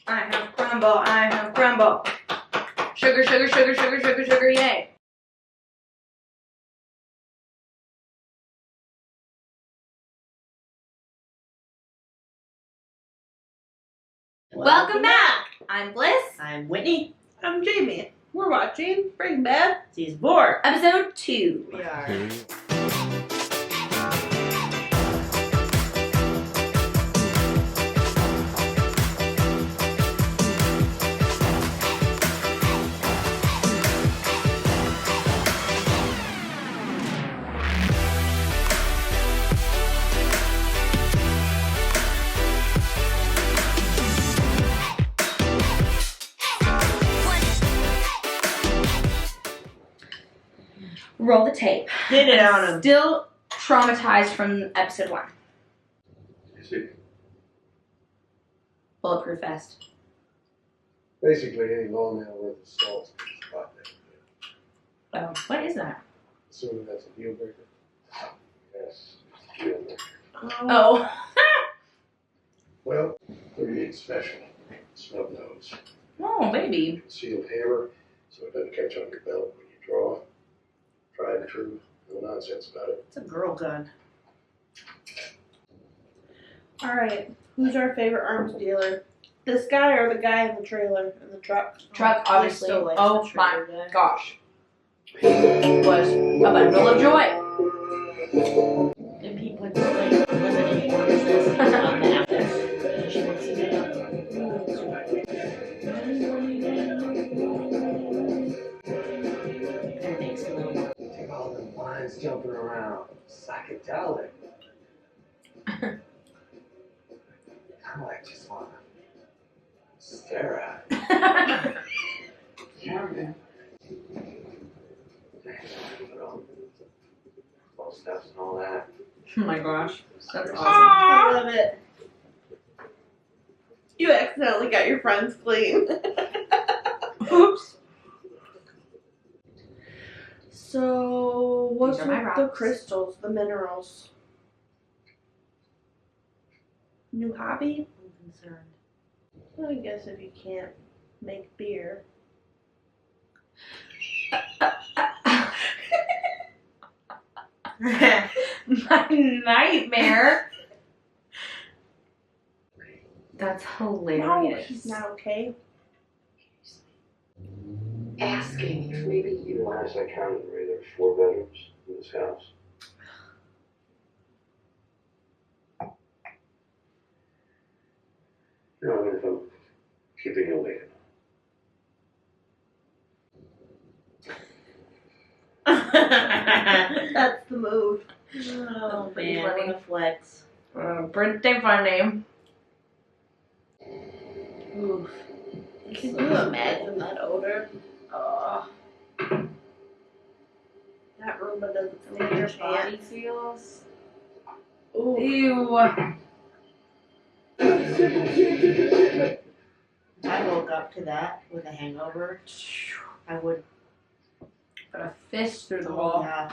I have crumble. I have crumble. Sugar, sugar, sugar, sugar, sugar, sugar, yay. Welcome back. I'm Bliss. I'm Whitney. I'm Jamie. We're watching Breaking Bad. Season 4. Episode 2. We are. Roll the tape. Hit it on him. Still traumatized from episode 1. You see, Bulletproof vest. basically any long nail worth of salt is spot there. Oh, what is that? Assuming that's a deal breaker. Yes, it's a deal breaker. Oh. Well, 38 special. Snub nose. Oh, baby. Concealed hammer, so it doesn't catch on your belt when you draw. Tried and true. No nonsense about it. It's a girl gun. Alright, who's our favorite arms dealer? This guy or the guy in the trailer, in the truck? Truck, I obviously. still like Oh the my trailer guy. gosh. He was a bundle of joy. And people like limited access on the Apple. She wants to get up. Kind of makes it a little more. Take all them lines jumping around. Psychedelic. Kind of like just want to stare at it. Yeah, man. All steps and all that. Oh my gosh. That's awesome. I love it. You accidentally got your friends clean. Oops. So, what's These with are my the rocks. crystals, the minerals? New hobby? I'm concerned. Well, I guess if you can't make beer. My nightmare. That's No, hilarious. he's not okay. Asking if maybe you want Last I counted, Ray, there were 4 bedrooms in this house. You know, I mean, if I'm keeping you awake. That's the move. Oh Pretty man, funny. what a flex. Pretty funny. Oof. Can you imagine that odor? Oh. That Roomba doesn't The stand way your a body chance. feels. Ooh. Ew. I woke up to that with a hangover. I would. Put a fist through the Oh, wall. yeah.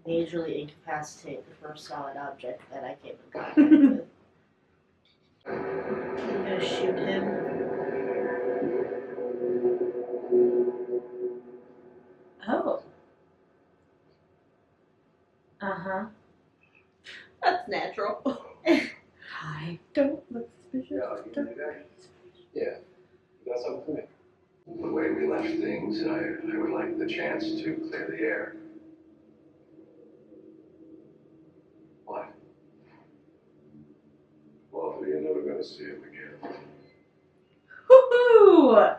Majorly incapacitate the first solid object that I came in contact with. I'm gonna shoot him. Oh. Uh-huh. That's natural. Hi. Don't look suspicious. Yeah. You got something for me? The way we left things, I would like the chance to clear the air. What? Well, you're never gonna see him again. Woohoo!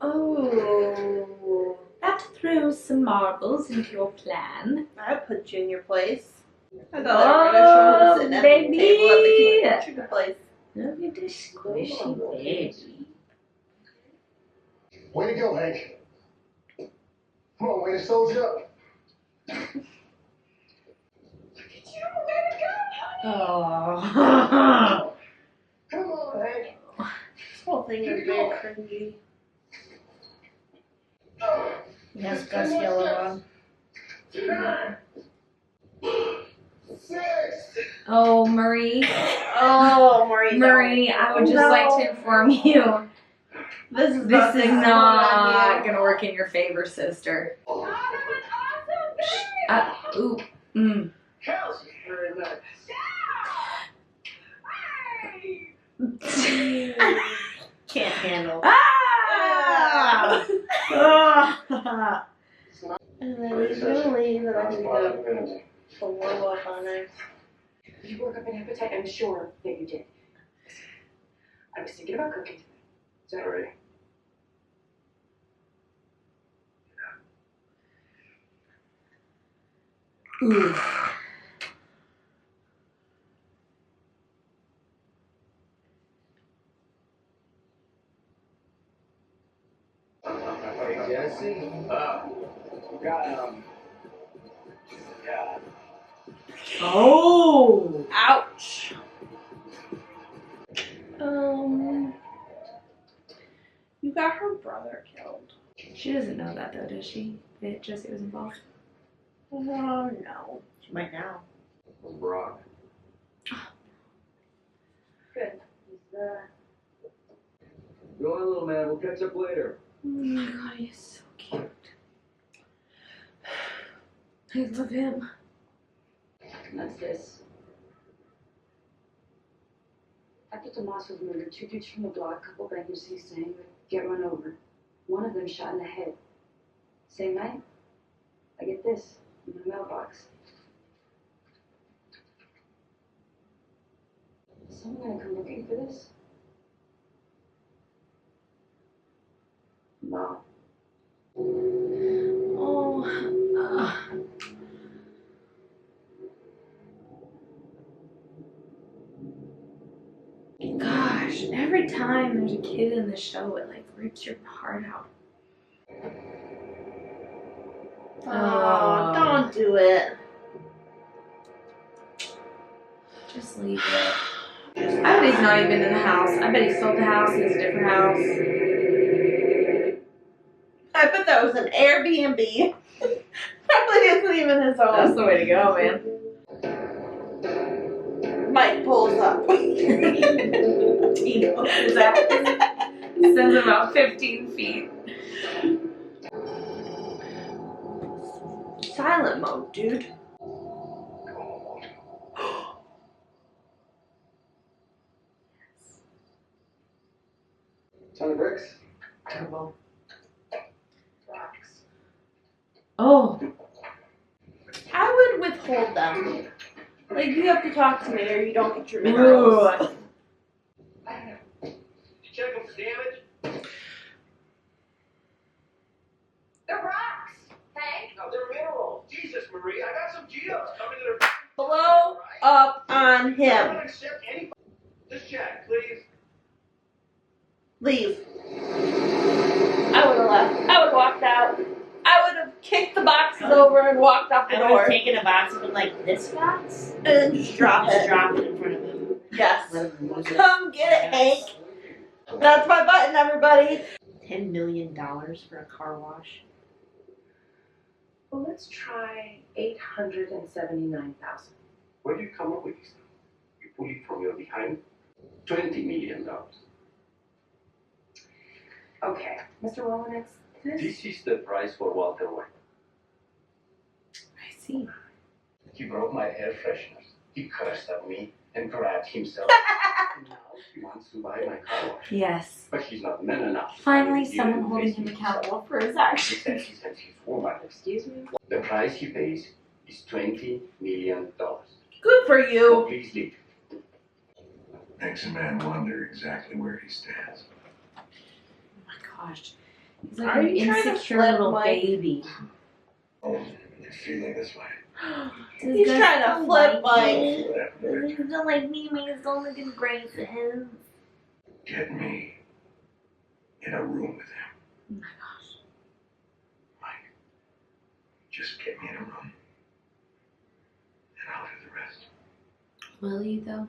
Oh. That throws some marbles into your plan. I put you in your place. I thought Oh, I was going to show him sitting at baby. the table at the chicken place. Look at this squishy baby. Way to go, Hank. Come on, way to soldier up. Oh. Come on, Hank. This whole thing is very cringy. Yes, Gus Yellow on. 9, 6. Oh, Marie. Oh, Marie. Marie. Marie, I would just like to inform you, This is this is not good. gonna work in your favor, sister. Ooh. Kelsey, very nice. Can't handle. Ah! And then he's gonna leave, and I'm gonna Minutes. blow up on her. You woke up an appetite, I'm sure that you did. I was thinking about cooking tonight. Sorry. Ooh. Hey, Jesse. Got yeah. Oh! Ouch. You got her brother killed. She doesn't know that though, does she? That Jesse was involved. Oh no. She might now. Brock. Good. Go on, little man. We'll catch up later. Oh my god, he's so cute. I love him. That's this. After Tomas was murdered, 2 dudes from the block, a couple bangers he's saying would get run over. One of them shot in the head. Same night, I get this in my mailbox. Is someone gonna come looking for this? No. Oh. Gosh, every time there's a kid in the show, it like rips your heart out. Oh, don't do it. Just leave it. I bet he's not even in the house. I bet he sold the house. He has a different house. I bet that was an Airbnb. Probably isn't even his own. That's the way to go, man. Mike pulls up. He goes out. Sends about 15 feet. Silent mode, dude. Ton of bricks. Terrible. Rocks. Oh. I would withhold them. Like, you have to talk to me or you don't get your minerals. Ooh. Check them for damage. The rocks! Hank! No, they're minerals. Jesus, Marie, I got some geos coming to their. Blow up on I him. don't accept any. Just check, please. Leave. I would have left. I would have walked out. I would have kicked the boxes over and walked out the I would door. have taken a box and been like, this box? And then just drop Just it. drop it in front of him. Yes. Let him lose it. Come get it, Hank. That's my button, everybody. $10 million for a car wash. Well, let's try 879,000. Where do you come up with this? You pull it from your behind? $20 million. Okay, Mr. Wolonex, This is the price for Walter White. I see. He broke my air fresheners. He cursed at me and grabbed himself. Now he wants to buy my car wash. Yes. But he's not man enough. Finally, He someone didn't holding face him himself. accountable for his He actions. said he sent his woman. excuse me? The price he pays is $20 million. Good for So you. please leave. Makes a man wonder exactly where he stands. Oh my gosh. He's like Are an you trying to insecure flip, little Mike? baby. Oh, you're feeling this way. He's trying to flip Mike. What happened to Victor? Don't like me, he's don't look in braces. Get me in a room with him. Oh my gosh. Mike, just get me in a room. And I'll do the rest. Will you though?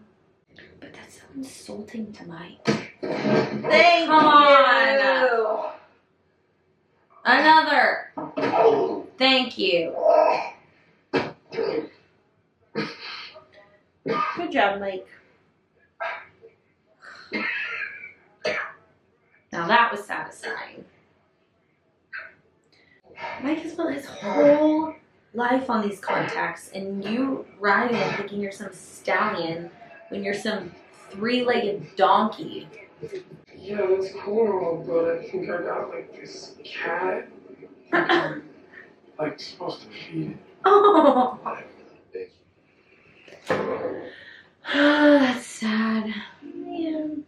But that's so insulting to Mike. Thank Come you. Another. Thank you. Good job, Mike. Now that was satisfying. Mike has built his whole life on these contacts, and you riding and thinking you're some stallion when you're some three-legged donkey. Yeah, that's cool, but I think I got like this cat. Like supposed to feed it. Oh, that's sad. Man,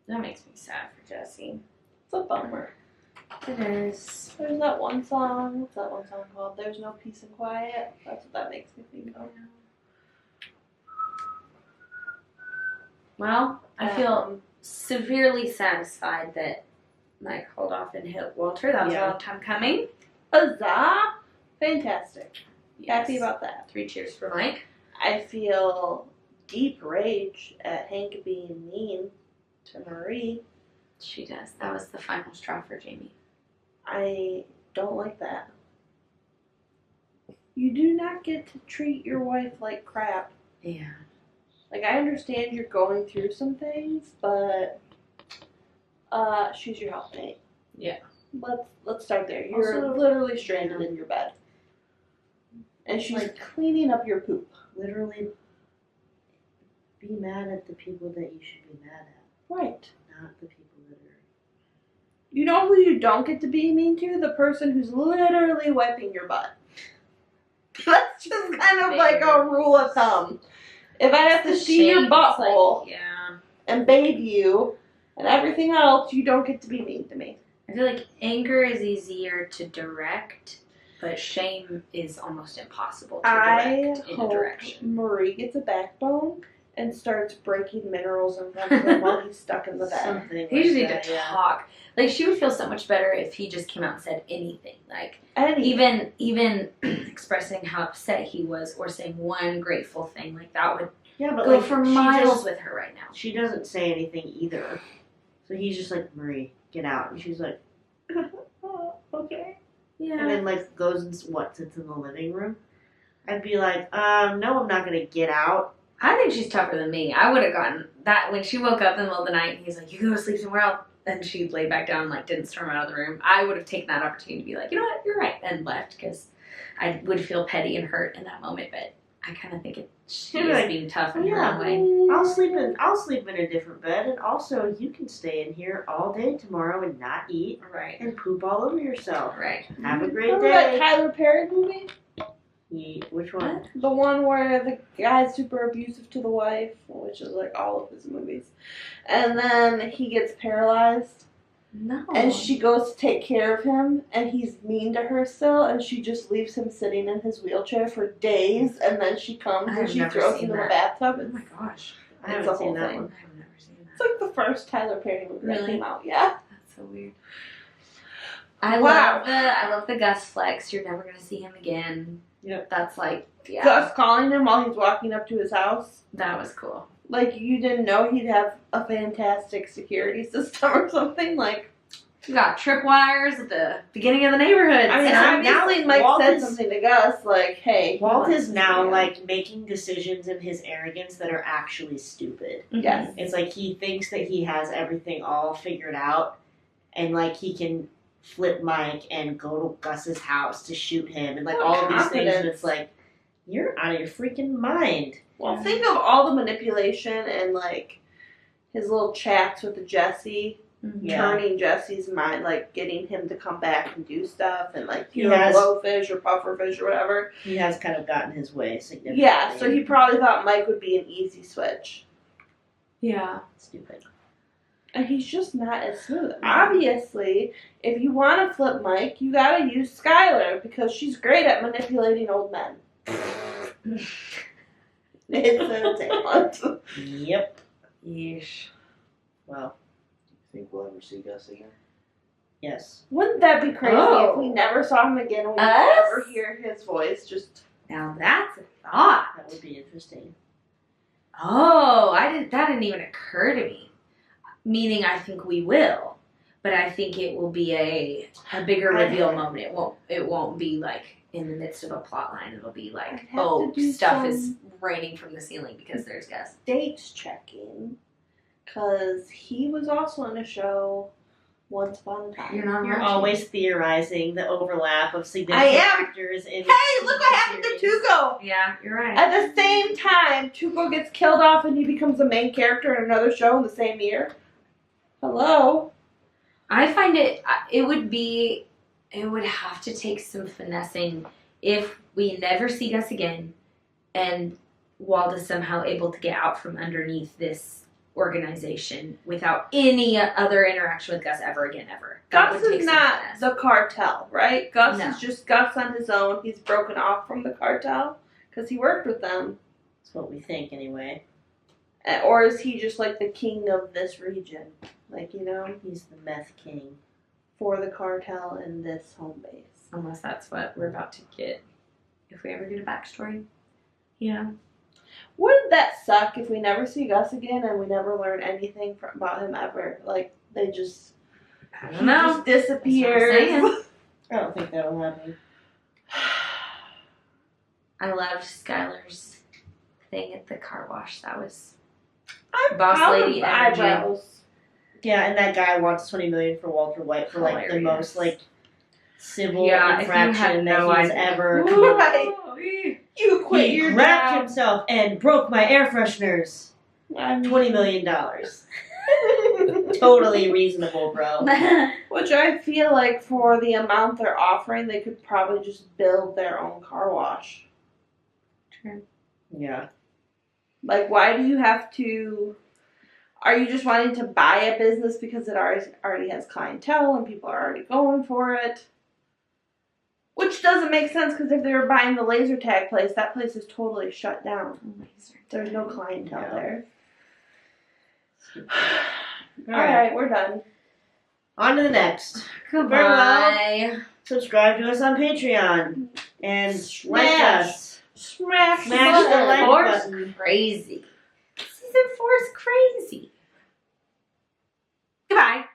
That makes me sad for Jesse. it's a bummer. It is. There's that one song. What's that one song called? There's No Peace and Quiet. That's what that makes me think of. Well, I feel severely satisfied that Mike called off and hit Walter. That was a long time coming. Huzzah! Fantastic. Yes. Happy about that. 3 cheers for Mike. I feel deep rage at Hank being mean to Marie. She does. That was the final straw for Jamie. I don't like that. You do not get to treat your wife like crap. Yeah. Like, I understand you're going through some things, but she's your helpmate. Yeah. Let's start there. You're Also, literally stranded in your bed. And she's cleaning up your poop. Literally, be mad at the people that you should be mad at, Right. not the people that are. You know who you don't get to be mean to? The person who's literally wiping your butt. That's just kind of like a rule of thumb. If I have to see your butthole and bathe you and everything else, you don't get to be mean to me. I feel like anger is easier to direct, but shame is almost impossible to direct in a hope direction. Marie gets a backbone and starts breaking minerals in front of him while he's stuck in the bed. Something He just like need to that, talk. Like, she would feel so much better if he just came out and said anything. Like, Anything. even expressing how upset he was or saying one grateful thing. Like, that would Yeah, but go like, for she miles just- with her right now. She doesn't say anything either. So he's just like, Marie, get out. And she's like, okay. Yeah. And then like goes and sits in the living room. I'd be like, no, I'm not gonna get out. I think she's tougher than me. I would have gotten that when she woke up in the middle of the night and he's like, you go to sleep somewhere else. And she laid back down and like didn't storm out of the room. I would have taken that opportunity to be like, you know what, you're right, and left, because I would feel petty and hurt in that moment. But I kind of think she You're is like, being tough in yeah. her own way. I'll sleep in a different bed, and also you can stay in here all day tomorrow and not eat Right. and poop all over yourself. Right. Have a great Remember that day. Tyler Perry movie? Which one? The one where the guy's super abusive to the wife, which is like all of his movies. And then he gets paralyzed. No. And she goes to take care of him, and he's mean to her still, and she just leaves him sitting in his wheelchair for days, and then she comes I and have she never throws seen him in the that. bathtub. Oh my gosh. I It's haven't a seen whole that thing. one. I've never seen that. It's like the first Tyler Perry movie that Really? came out. Yeah. That's so weird. I Wow. love the Gus flex. You're never gonna see him again. Yep. That's like, yeah. Gus calling him while he's walking up to his house. That was cool. Like, you didn't know he'd have a fantastic security system or something. Like, We got tripwires at the beginning of the neighborhood. I mean, And now obviously Mike Walt said is- something to Gus, like, hey. he Walt wants is to now see you. like making decisions in his arrogance that are actually stupid. Yes. It's like he thinks that he has everything all figured out, and like he can flip Mike and go to Gus's house to shoot him, and like Oh, all of these things. And confidence. it's like, you're out of your freaking mind. Well, think of all the manipulation and, like, his little chats with Jesse, Yeah. turning Jesse's mind, like, getting him to come back and do stuff, and, like, He you know, has- blowfish or pufferfish or whatever. He has kind of gotten his way significantly. Yeah, so he probably thought Mike would be an easy switch. Yeah. Stupid. And he's just not as smooth. Obviously, if you want to flip Mike, you gotta use Skyler, because she's great at manipulating old men. It's a talent. Yep. Yeesh. Well, Think we'll ever see Gus again? yes. Wouldn't that be crazy Oh. if we never saw him again and we Us? never hear his voice? Just Now that's a thought. That would be interesting. Oh, that didn't even occur to me. Meaning, I think we will, but I think it will be a bigger reveal moment. It won't be like in the midst of a plot line. It'll be I'd like, have oh, to do stuff some- is raining from the ceiling because there's Gus. dates checking. Because he was also in a show once upon a time. You're You're always theorizing the overlap of I significant am. actors in. Hey, look what happened to series. Tuco! Yeah, you're right. At the same time, Tuco gets killed off and he becomes a main character in another show in the same year. Hello? I find it would have to take some finessing if we never see Gus again and Walt is somehow able to get out from underneath this organization without any other interaction with Gus ever again, ever. That Gus would take is some not finesse. the cartel, right? Gus No. is just Gus on his own. He's broken off from the cartel because he worked with them. That's what we think, anyway. Or is he just like the king of this region? Like, you know, He's the meth king. for the cartel in this home base. Unless that's what we're about to get. If we ever get a backstory. You know? Wouldn't that suck if we never see Gus again and we never learn anything about him ever? Like, they just, I he don't know. just disappears. That's what I'm I don't think that'll happen. I loved Skyler's thing at the car wash. That was I'm Boss proud lady of energy. eyebrows. Yeah, and that guy wants $20 million for Walter White for like the Hilarious. most like civil Yeah, if you infraction had that no he's idea. ever. Right. You quit He your grabbed job. himself and broke my air fresheners. $20 million. Totally reasonable, bro. Which I feel like for the amount they're offering, they could probably just build their own car wash. Yeah. Like, why do you have to... Are you just wanting to buy a business because it already has clientele and people are already going for it? Which doesn't make sense because if they were buying the laser tag place, that place is totally shut down. There's no clientele Yeah. there. All Alright, we're done. On to the next. Goodbye. Subscribe to us on Patreon and like Smash. us. Smash Smash the button. like Four's button. crazy. Season 4 is crazy. Goodbye.